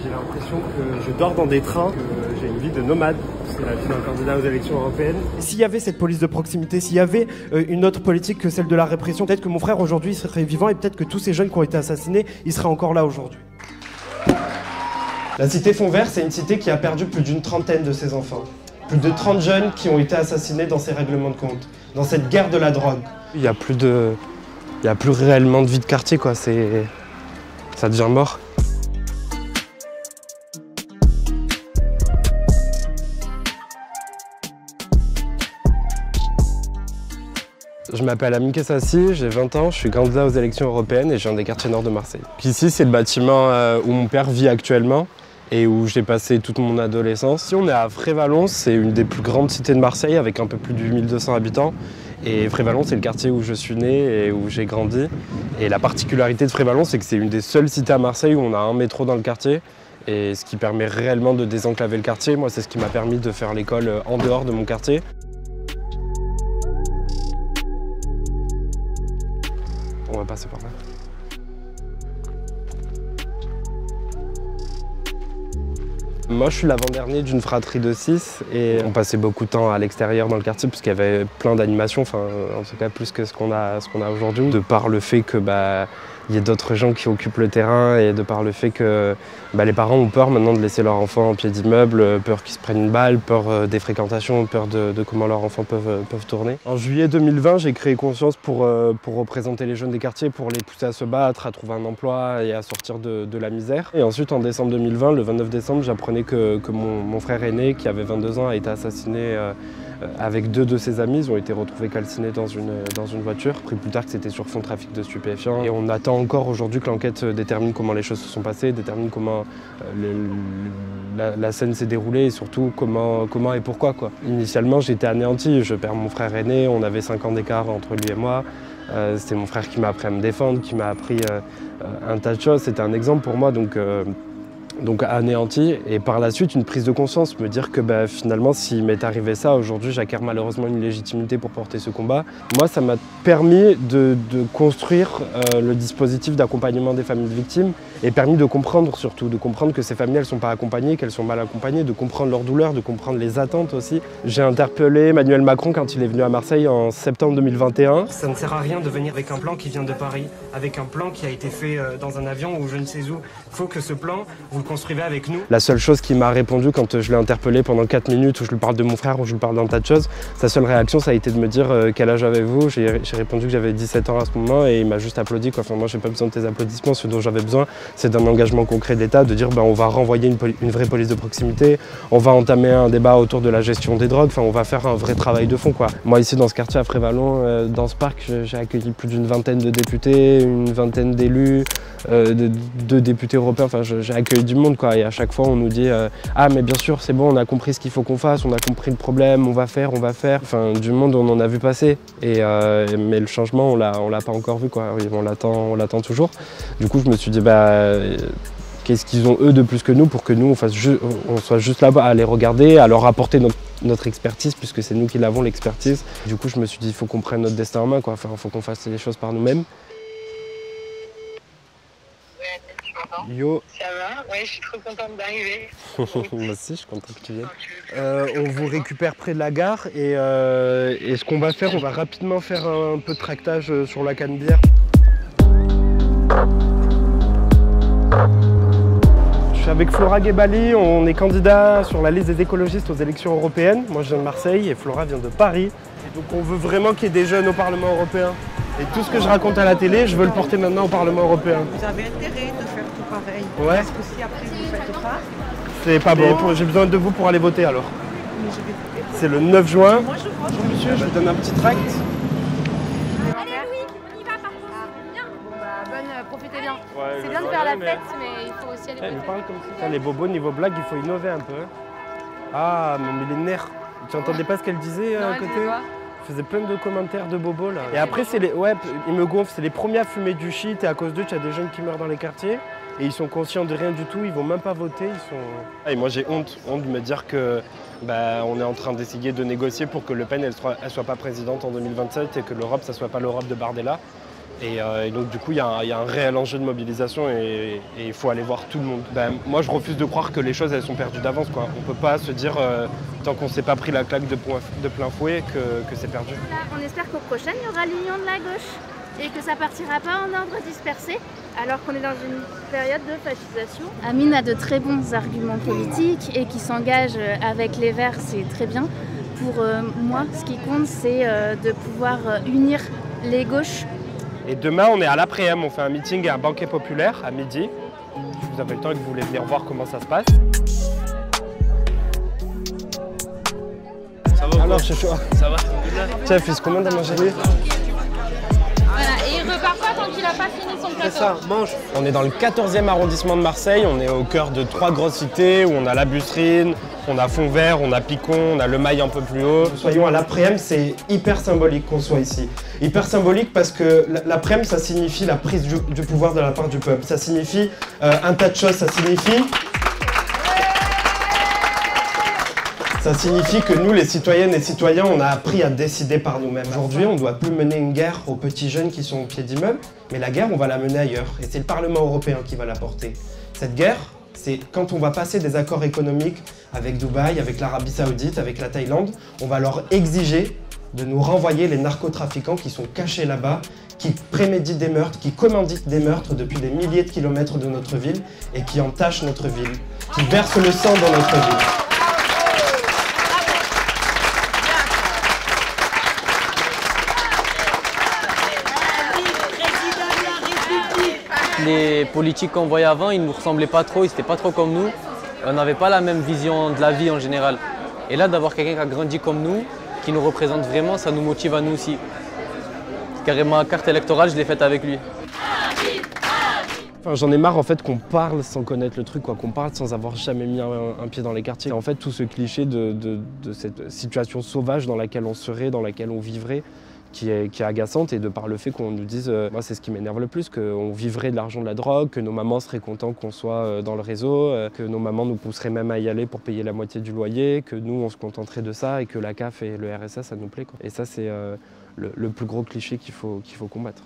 J'ai l'impression que je dors dans des trains, que j'ai une vie de nomade. C'est la vie d'un candidat aux élections européennes. S'il y avait cette police de proximité, s'il y avait une autre politique que celle de la répression, peut-être que mon frère aujourd'hui serait vivant et peut-être que tous ces jeunes qui ont été assassinés, ils seraient encore là aujourd'hui. La cité Fond Vert, c'est une cité qui a perdu plus d'une trentaine de ses enfants. Plus de 30 jeunes qui ont été assassinés dans ces règlements de compte, dans cette guerre de la drogue. Il n'y a plus réellement de vie de quartier, quoi. Ça devient mort. Je m'appelle Amine Sassi, j'ai 20 ans, je suis candidat aux élections européennes et je viens des quartiers nord de Marseille. Ici, c'est le bâtiment où mon père vit actuellement et où j'ai passé toute mon adolescence. Ici, on est à Frévalon, c'est une des plus grandes cités de Marseille avec un peu plus de 8200 habitants. Et Frévalon, c'est le quartier où je suis né et où j'ai grandi. Et la particularité de Frévalon, c'est que c'est une des seules cités à Marseille où on a un métro dans le quartier. Et ce qui permet réellement de désenclaver le quartier. Moi, c'est ce qui m'a permis de faire l'école en dehors de mon quartier. On va passer par là. Moi, je suis l'avant-dernier d'une fratrie de 6 et on passait beaucoup de temps à l'extérieur dans le quartier puisqu'il y avait plein d'animations, enfin en tout cas plus que ce qu'on a aujourd'hui. De par le fait que il y a d'autres gens qui occupent le terrain et de par le fait que les parents ont peur maintenant de laisser leurs enfants en pied d'immeuble, peur qu'ils se prennent une balle, peur des fréquentations, peur de comment leurs enfants peuvent tourner. En juillet 2020, j'ai créé Conscience pour représenter les jeunes des quartiers, pour les pousser à se battre, à trouver un emploi et à sortir de la misère. Et ensuite, en décembre 2020, le 29 décembre, j'apprenais que mon frère aîné, qui avait 22 ans, a été assassiné avec 2 de ses amis. Ils ont été retrouvés calcinés dans une voiture. Appris plus tard que c'était sur fond de trafic de stupéfiants. Et on attend encore aujourd'hui que l'enquête détermine comment les choses se sont passées, détermine comment la scène s'est déroulée et surtout comment et pourquoi, quoi. Initialement, j'étais anéanti. Je perds mon frère aîné, on avait 5 ans d'écart entre lui et moi. C'était mon frère qui m'a appris à me défendre, qui m'a appris un tas de choses. C'était un exemple pour moi, donc anéanti, et par la suite une prise de conscience, me dire que finalement s'il m'est arrivé ça, aujourd'hui j'acquiers malheureusement une légitimité pour porter ce combat. Moi, ça m'a permis de construire le dispositif d'accompagnement des familles de victimes et permis de comprendre surtout, de comprendre que ces familles elles sont pas accompagnées, qu'elles sont mal accompagnées, de comprendre leurs douleurs, de comprendre les attentes aussi. J'ai interpellé Emmanuel Macron quand il est venu à Marseille en septembre 2021. Ça ne sert à rien de venir avec un plan qui vient de Paris, avec un plan qui a été fait dans un avion ou je ne sais où. Il faut que ce plan, vous le construisez avec nous. La seule chose qu'il m'a répondu quand je l'ai interpellé pendant 4 minutes où je lui parle de mon frère, où je lui parle d'un tas de choses, sa seule réaction ça a été de me dire quel âge avez-vous. J'ai répondu que j'avais 17 ans à ce moment et il m'a juste applaudi, quoi. Enfin, moi j'ai pas besoin de tes applaudissements, ce dont j'avais besoin c'est d'un engagement concret de l'État, de dire on va renvoyer une vraie police de proximité, on va entamer un débat autour de la gestion des drogues, enfin on va faire un vrai travail de fond, quoi. Moi ici dans ce quartier à Frévalon, dans ce parc, j'ai accueilli plus d'une vingtaine de députés, une vingtaine d'élus, de députés européens, enfin j'ai accueilli du monde, quoi. Et à chaque fois on nous dit ah mais bien sûr c'est bon, on a compris ce qu'il faut qu'on fasse, on a compris le problème, on va faire, enfin du monde on en a vu passer mais le changement on l'a pas encore vu, quoi. On l'attend toujours. Du coup je me suis dit qu'est-ce qu'ils ont eux de plus que nous pour que nous on soit juste là-bas à les regarder, à leur apporter notre expertise puisque c'est nous qui l'avons, l'expertise. Du coup je me suis dit il faut qu'on prenne notre destin en main, quoi. Enfin, il faut qu'on fasse les choses par nous-mêmes. Yo. Ça va? Ouais, je suis trop contente d'arriver. Moi aussi, je suis content que tu viennes. On vous récupère près de la gare et ce qu'on va faire, on va rapidement faire un peu de tractage sur la Canebière. Je suis avec Flora Ghebali, on est candidat sur la liste des écologistes aux élections européennes. Moi je viens de Marseille et Flora vient de Paris. Et donc on veut vraiment qu'il y ait des jeunes au Parlement européen. Et tout ce que je raconte à la télé, je veux le porter maintenant au Parlement européen. Vous avez intérêt de faire tout pareil. Ouais. Parce que si après vous ne faites pas... C'est pas bon, j'ai besoin de vous pour aller voter alors. Mais je vais voter. C'est le 9 juin. Moi je vote. Bonjour monsieur, je vous donne un petit tract. Allez Louis, on y va par contre. Bien. Bon profitez bien. Ouais, c'est bien de faire la fête, mais il faut aussi aller voter. Elle parle comme ça. Les bobos, niveau blague, il faut innover un peu. Ah, mon millénaire. Tu entendais pas ce qu'elle disait à côté? Elle faisait plein de commentaires de bobos là. Et après, c'est les. Ouais, ils me gonflent, c'est les premiers à fumer du shit et à cause d'eux, tu as des jeunes qui meurent dans les quartiers. Et ils sont conscients de rien du tout, ils vont même pas voter, ils sont... Et moi j'ai honte de me dire que on est en train d'essayer de négocier pour que Le Pen elle soit pas présidente en 2027 et que l'Europe ça soit pas l'Europe de Bardella. Et donc du coup, il y a un réel enjeu de mobilisation et il faut aller voir tout le monde. Moi, je refuse de croire que les choses, elles sont perdues d'avance, quoi. On peut pas se dire, tant qu'on s'est pas pris la claque de plein fouet, que c'est perdu. Là, on espère qu'au prochain, il y aura l'union de la gauche et que ça partira pas en ordre dispersé, alors qu'on est dans une période de fascisation. Amine a de très bons arguments politiques et qui s'engage avec les Verts, c'est très bien. Pour moi, ce qui compte, c'est de pouvoir unir les gauches. Et demain, on est à l'après-midi, on fait un meeting et un banquet populaire à midi. Si vous avez le temps et que vous voulez venir voir comment ça se passe. Ça va? Alors, chef, ça va? Chef, il se commande à manger? Voilà, et il repart pas tant qu'il a pas fini son plateau. C'est ça, mange. On est dans le 14e arrondissement de Marseille, on est au cœur de 3 grosses cités où on a la Busserine, on a Font-Vert, on a Picon, on a Le Mail un peu plus haut. Soyons à l'après-midi, c'est hyper symbolique qu'on soit ici. Hyper symbolique parce que l'après-midi, ça signifie la prise du pouvoir de la part du peuple. Ça signifie un tas de choses, ça signifie que nous, les citoyennes et citoyens, on a appris à décider par nous-mêmes. Aujourd'hui, on ne doit plus mener une guerre aux petits jeunes qui sont au pied d'immeubles, mais la guerre, on va la mener ailleurs. Et c'est le Parlement européen qui va la porter. Cette guerre, c'est quand on va passer des accords économiques avec Dubaï, avec l'Arabie Saoudite, avec la Thaïlande, on va leur exiger de nous renvoyer les narcotrafiquants qui sont cachés là-bas, qui préméditent des meurtres, qui commanditent des meurtres depuis des milliers de kilomètres de notre ville et qui entachent notre ville, qui versent le sang dans notre ville. Les politiques qu'on voyait avant, ils ne nous ressemblaient pas trop, ils n'étaient pas trop comme nous. On n'avait pas la même vision de la vie en général. Et là, d'avoir quelqu'un qui a grandi comme nous, qui nous représente vraiment, ça nous motive à nous aussi. Carrément, ma carte électorale, je l'ai faite avec lui. Enfin, j'en ai marre en fait qu'on parle sans connaître le truc, qu'on parle sans avoir jamais mis un pied dans les quartiers. En fait, tout ce cliché de cette situation sauvage dans laquelle on serait, dans laquelle on vivrait, qui est agaçante, et de par le fait qu'on nous dise, moi c'est ce qui m'énerve le plus, qu'on vivrait de l'argent de la drogue, que nos mamans seraient contents qu'on soit dans le réseau, que nos mamans nous pousseraient même à y aller pour payer la moitié du loyer, que nous on se contenterait de ça et que la CAF et le RSA ça nous plaît, quoi. Et ça c'est le plus gros cliché qu'il faut combattre.